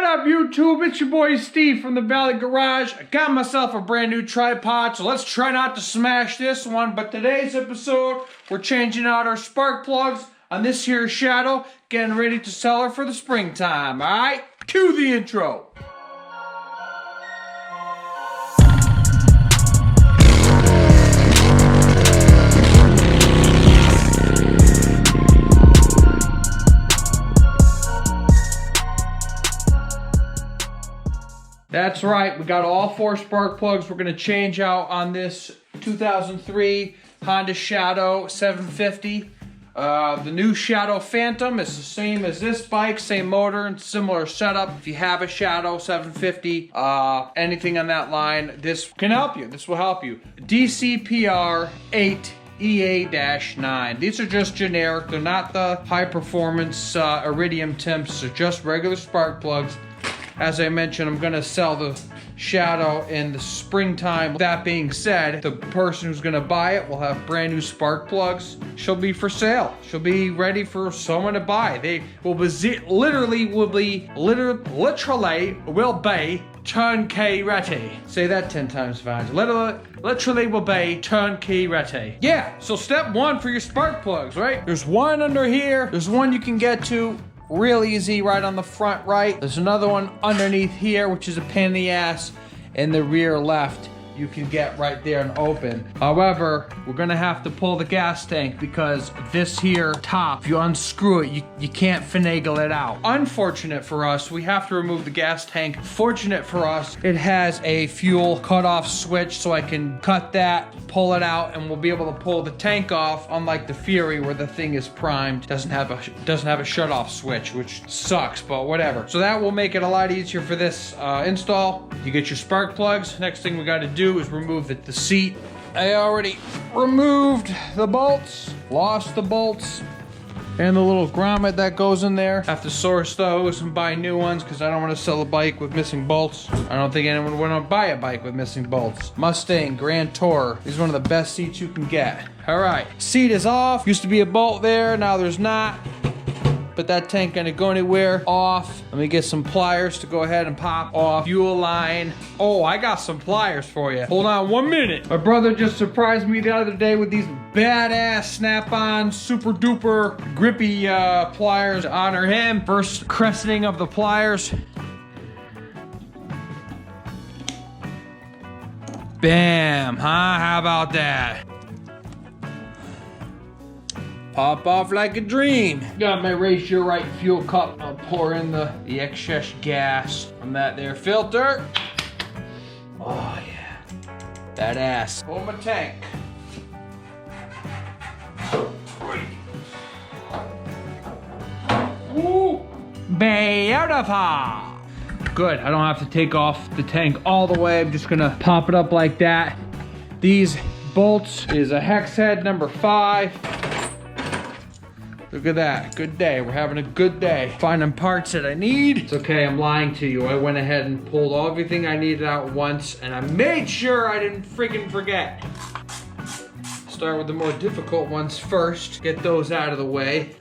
up, YouTube? It's your boy Steve from the Valley Garage. I got myself a brand new tripod, so let's try not to smash this one. But today's episode, we're changing out our spark plugs on this here Shadow, getting ready to sell her for the springtime. All right, cue the intro. That's right, we got all 4 spark plugs we're going to change out on this 2003 Honda Shadow 750. The new Shadow Phantom is the same as this bike, same motor and similar setup. If you have a Shadow 750, anything on that line, this can help you. This will help you. DCPR 8 EA-9. These are just generic. They're not the high performance iridium temps. They're just regular spark plugs. As I mentioned, I'm gonna sell the Shadow in the springtime. That being said, the person who's gonna buy it will have brand new spark plugs. She'll be for sale. She'll be ready for someone to buy. They will be literally turnkey ready. Say that 10 times fast. Literally will be turnkey ready. Yeah, so step 1 for your spark plugs, right? There's one under here. There's one you can get to real easy right on the front right. There's another one underneath here, which is a pain in the ass in the rear left. You can get right there and open. However, we're gonna have to pull the gas tank because this here top, if you unscrew it, you can't finagle it out. Unfortunate for us, we have to remove the gas tank. Fortunate for us, it has a fuel cutoff switch, so I can cut that, pull it out, and we'll be able to pull the tank off, unlike the Fury where the thing is primed. Doesn't have a shut off switch, which sucks, but whatever. So that will make it a lot easier for this install. You get your spark plugs. Next thing we gotta do is remove the seat. I already removed the bolts, lost the bolts, and the little grommet that goes in there. Have to source those and buy new ones because I don't want to sell a bike with missing bolts. I don't think anyone would want to buy a bike with missing bolts. Mustang Grand Tourer is one of the best seats you can get. All right, seat is off. Used to be a bolt there, now there's not. But that tank gonna go anywhere. Off. Let me get some pliers to go ahead and pop off. Fuel line. Oh, I got some pliers for you. Hold on 1 minute. My brother just surprised me the other day with these badass snap-on, super duper grippy pliers. To honor him. First crescenting of the pliers. Bam, huh? How about that? Pop off like a dream. Got my Ratio Right fuel cup. I'll pour in the excess gas from that there filter. Oh yeah, that ass. Pull my tank. Woo! Beautiful. Good, I don't have to take off the tank all the way. I'm just gonna pop it up like that. These bolts is a hex head number 5. Look at that, good day. We're having a good day. Finding parts that I need. It's okay, I'm lying to you. I went ahead and pulled everything I needed out once, and I made sure I didn't freaking forget. Start with the more difficult ones first. Get those out of the way.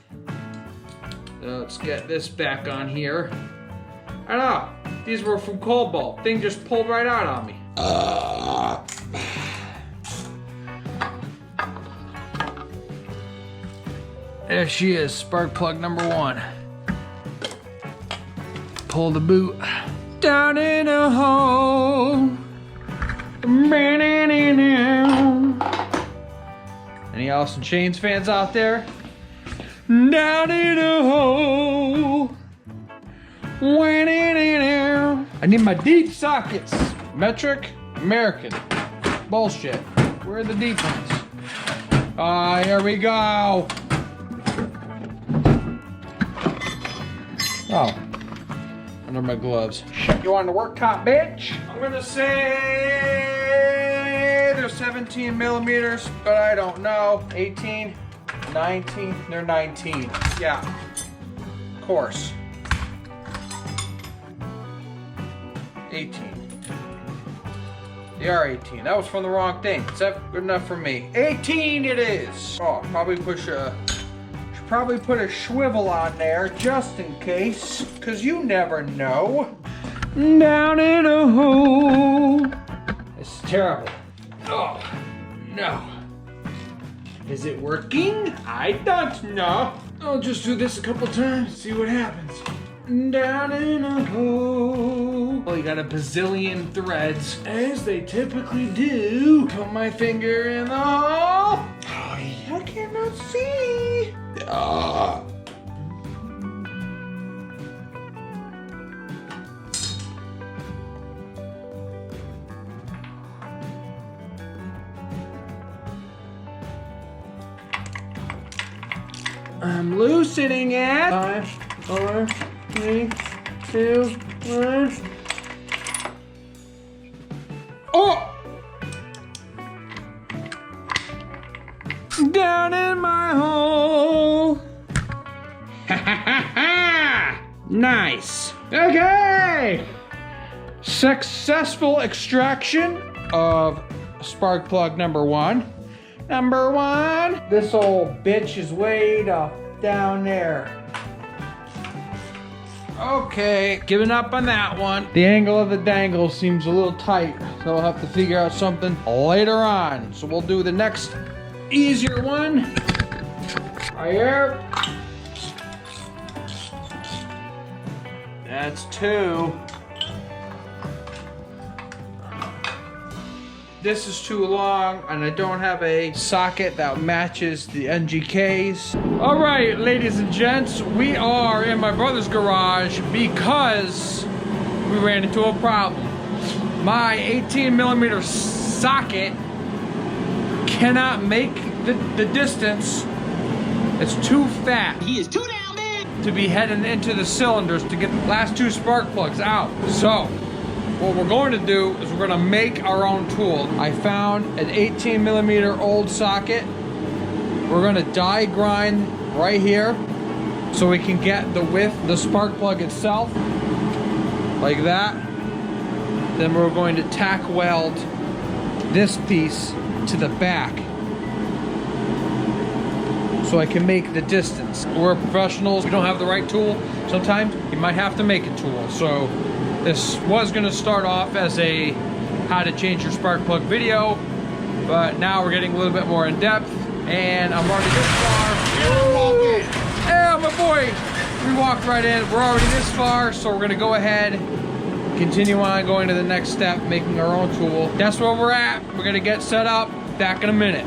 Let's get this back on here. I don't know, these were from Cobalt. Thing just pulled right out on me. There she is, spark plug number 1. Pull the boot down in a hole. Any Alice in Chains fans out there? Down in a hole. I need my deep sockets. Metric, American. Bullshit. Where are the deep ones? Here we go. Oh, under my gloves. Shit, you on the work top, bitch? I'm gonna say they're 17 millimeters, but I don't know. 18, 19, they're 19. Yeah, of course. 18. They are 18. That was from the wrong thing. Is that good enough for me? 18 it is. Oh, probably push Probably put a swivel on there just in case, because you never know. Down in a hole. It's terrible. Oh, no. Is it working? I don't know. I'll just do this a couple times, see what happens. Down in a hole. Well, you got a bazillion threads, as they typically do. Put my finger in the hole. Oh, I cannot see. Ah. I'm loosening it. 5, 4, 3, 2, 1. Oh! Down in my hole. Nice. Okay. Successful extraction of spark plug number 1. Number 1. This old bitch is way up down there. Okay, giving up on that one. The angle of the dangle seems a little tight, so I'll have to figure out something later on. So we'll do the next easier one. Right here. That's 2. This is too long, and I don't have a socket that matches the NGKs. All right, ladies and gents, we are in my brother's garage because we ran into a problem. My 18mm socket cannot make the distance. It's too fat. He is too down there To be heading into the cylinders to get the last 2 spark plugs out. So, what we're going to do is we're going to make our own tool. I found an 18mm old socket. We're going to die grind right here so we can get the width, the spark plug itself, like that. Then we're going to tack weld this piece to the back so I can make the distance. We're professionals, we don't have the right tool. Sometimes you might have to make a tool. So this was gonna start off as a how to change your spark plug video, but now we're getting a little bit more in depth, and I'm already this far. Yeah, my boy, we walked right in. We're already this far, so we're gonna go ahead, continue on going to the next step, making our own tool. That's where we're at. We're gonna get set up. Back in a minute.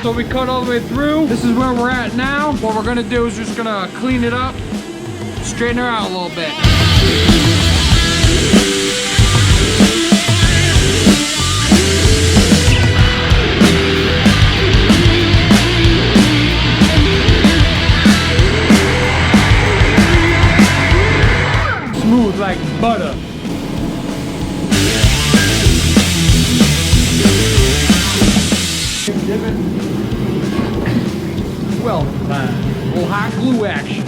So we cut all the way through. This is where we're at now. What we're gonna do is just gonna clean it up, straighten her out a little bit. Smooth like butter. Well done. A little hot glue action.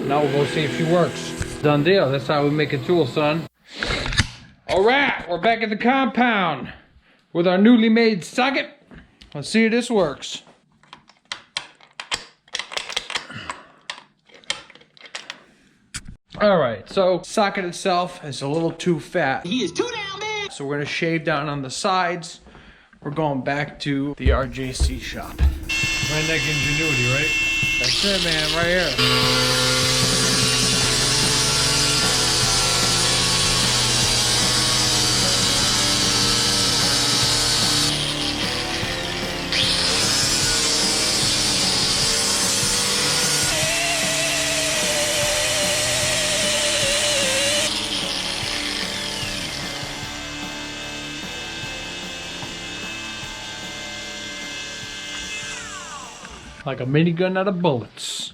Now we'll go see if she works. Done deal. That's how we make a tool, son. All right, we're back at the compound with our newly made socket. Let's see if this works. All right, so socket itself is a little too fat. He is too damn big. So we're gonna shave down on the sides. We're going back to the RJC shop. Redneck ingenuity, right? That's it, man, right here. Like a minigun out of bullets.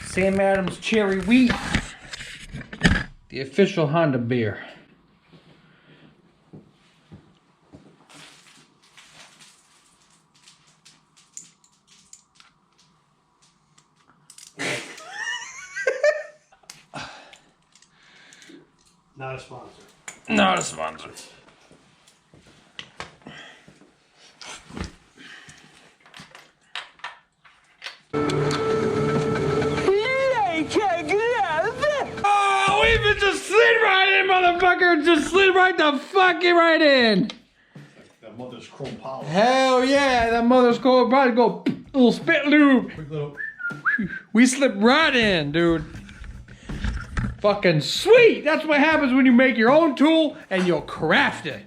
Sam Adams Cherry Wheat, the official Honda beer. Not a sponsor. Not a sponsor. Oh, we even just slid right in, motherfucker! Just slid right the fucking right in. That mother's chrome power. Hell yeah, that mother's cold probably go little spit lube. Quick little. We slipped right in, dude. Fucking sweet! That's what happens when you make your own tool and you'll craft it.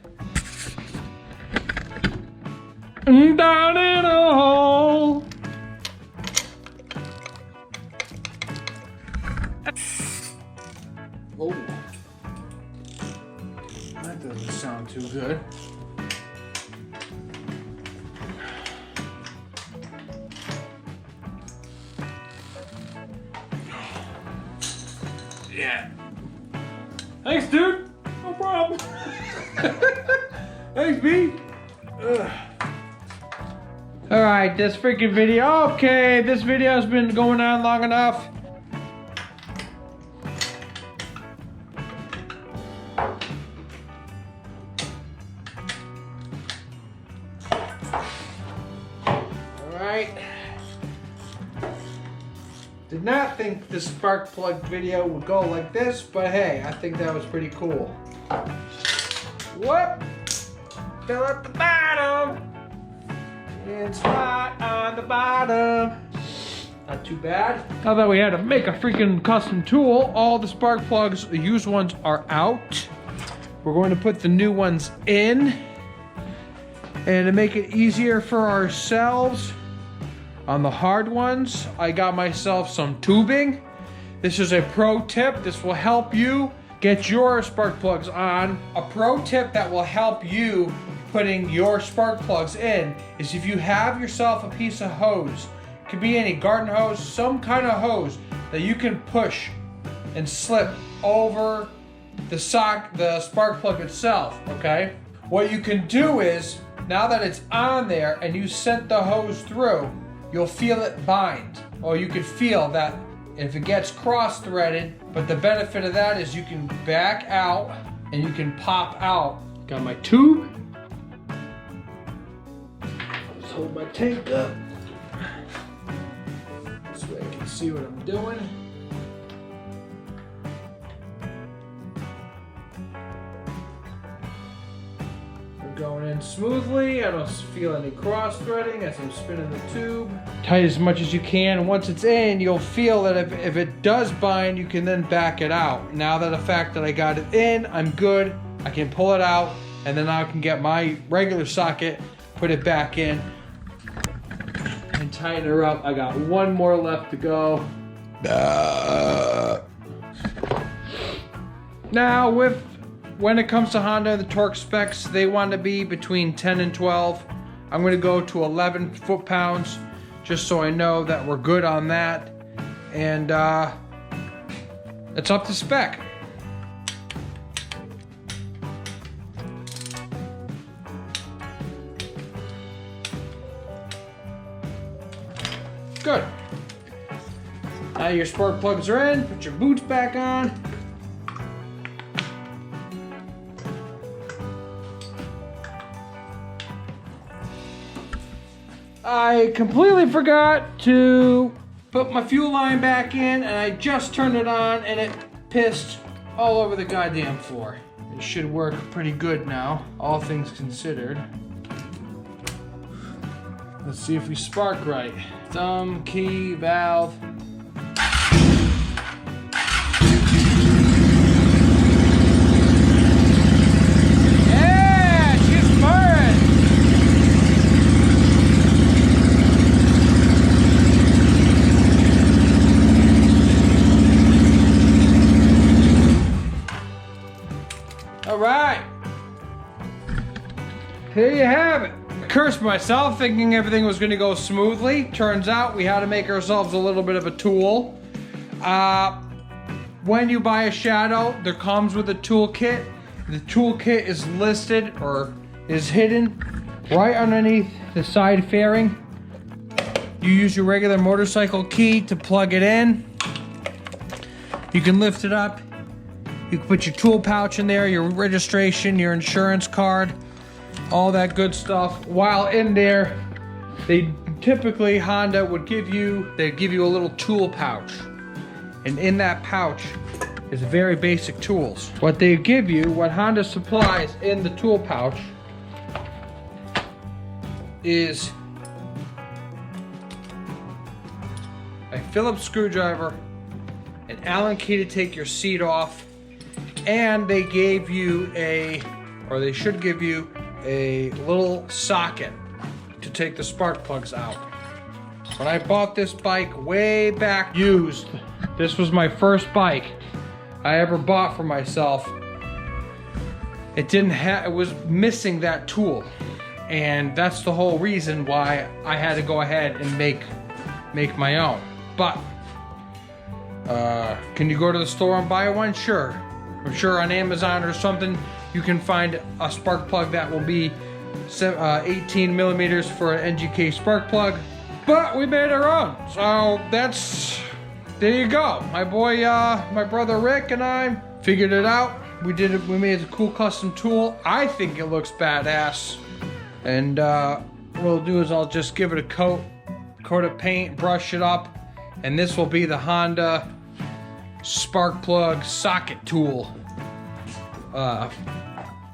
Down in a hole. Oh. That doesn't sound too good. Yeah. Thanks, dude. No problem. Thanks, B. Alright, this freaking video. Okay, this video has been going on long enough. Alright. Did not think the spark plug video would go like this, but hey, I think that was pretty cool. Whoop! Fill at the bottom. It's hot on the bottom. Not too bad. Now that we had to make a freaking custom tool, all the spark plugs, the used ones are out. We're going to put the new ones in. And to make it easier for ourselves, on the hard ones, I got myself some tubing. This is a pro tip. This will help you get your spark plugs on. A pro tip that will help you putting your spark plugs in is if you have yourself a piece of hose, it could be any garden hose, some kind of hose that you can push and slip over the spark plug itself, okay? What you can do is, now that it's on there and you sent the hose through, you'll feel it bind, or you could feel that if it gets cross-threaded, but the benefit of that is you can back out and you can pop out. Got my tube. Let's hold my tank up so I can see what I'm doing. Going in smoothly. I don't feel any cross threading as I'm spinning the tube. Tight as much as you can. Once it's in, you'll feel that if it does bind, you can then back it out. Now that the fact that I got it in, I'm good. I can pull it out, and then I can get my regular socket, put it back in, and tighten her up. I got one more left to go. Now when it comes to Honda, the torque specs, they want to be between 10 and 12. I'm going to go to 11 foot-pounds just so I know that we're good on that. And it's up to spec. Good. Now your spark plugs are in, put your boots back on. I completely forgot to put my fuel line back in, and I just turned it on and it pissed all over the goddamn floor. It should work pretty good now, all things considered. Let's see if we spark right. Thumb, key, valve. Yeah, she's firing. All right. Here you have it. Cursed myself thinking everything was going to go smoothly. Turns out we had to make ourselves a little bit of a tool. When you buy a Shadow, there comes with a toolkit. The toolkit is listed or is hidden right underneath the side fairing. You use your regular motorcycle key to plug it in. You can lift it up. You can put your tool pouch in there, your registration, your insurance card, all that good stuff. While in there, they typically, Honda would give you a little tool pouch. And in that pouch is very basic tools. What they give you, what Honda supplies in the tool pouch is a Phillips screwdriver, an Allen key to take your seat off, and they gave you or they should give you a little socket to take the spark plugs out. When I bought this bike way back used, this was my first bike I ever bought for myself. It was missing that tool. And that's the whole reason why I had to go ahead and make my own. But, can you go to the store and buy one? Sure. I'm sure on Amazon or something, you can find a spark plug that will be 18 millimeters for an NGK spark plug. But we made our own. So there you go. My boy, my brother Rick and I figured it out. We made a cool custom tool. I think it looks badass. And what we'll do is I'll just give it a coat of paint, brush it up, and this will be the Honda spark plug socket tool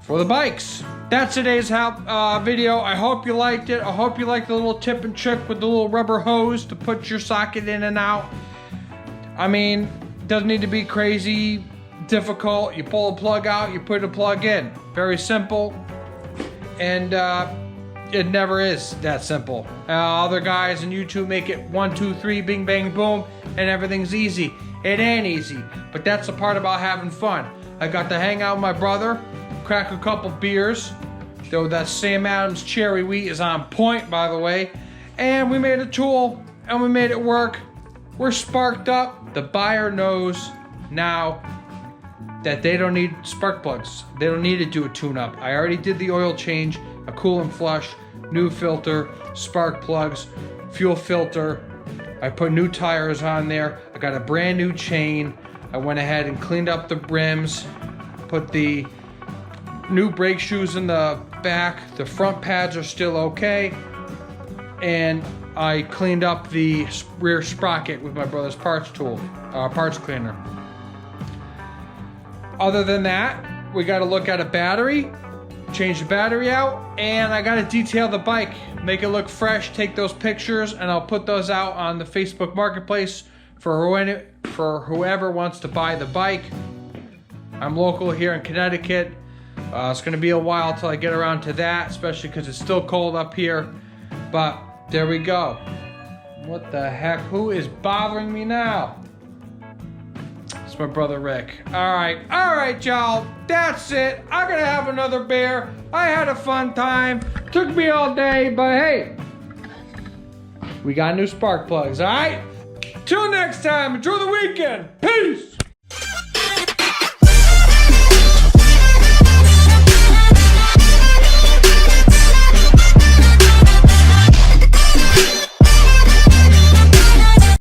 for the bikes. That's today's video. I hope you liked it. I hope you liked the little tip and trick with the little rubber hose to put your socket in and out. I mean, doesn't need to be crazy difficult. You pull a plug out, you put a plug in. Very simple. And it never is that simple. Other guys on YouTube make it 1, 2, 3, bing, bang, boom, and everything's easy. It ain't easy, but that's the part about having fun. I got to hang out with my brother, crack a couple beers, though that Sam Adams cherry wheat is on point, by the way, and we made a tool, and we made it work. We're sparked up. The buyer knows now that they don't need spark plugs. They don't need to do a tune-up. I already did the oil change, a cool and flush, new filter, spark plugs, fuel filter. I put new tires on there. I got a brand new chain. I went ahead and cleaned up the rims, put the new brake shoes in the back. The front pads are still okay. And I cleaned up the rear sprocket with my brother's parts cleaner. Other than that, we got to look at a battery, change the battery out, and I got to detail the bike, make it look fresh, take those pictures, and I'll put those out on the Facebook Marketplace for whoever wants to buy the bike. I'm local here in Connecticut. It's going to be a while till I get around to that, especially because it's still cold up here. But there we go. What the heck? Who is bothering me now? It's my brother Rick. All right, y'all. That's it. I'm gonna have another beer. I had a fun time. Took me all day, but hey, we got new spark plugs. All right. Till next time. Enjoy the weekend. Peace.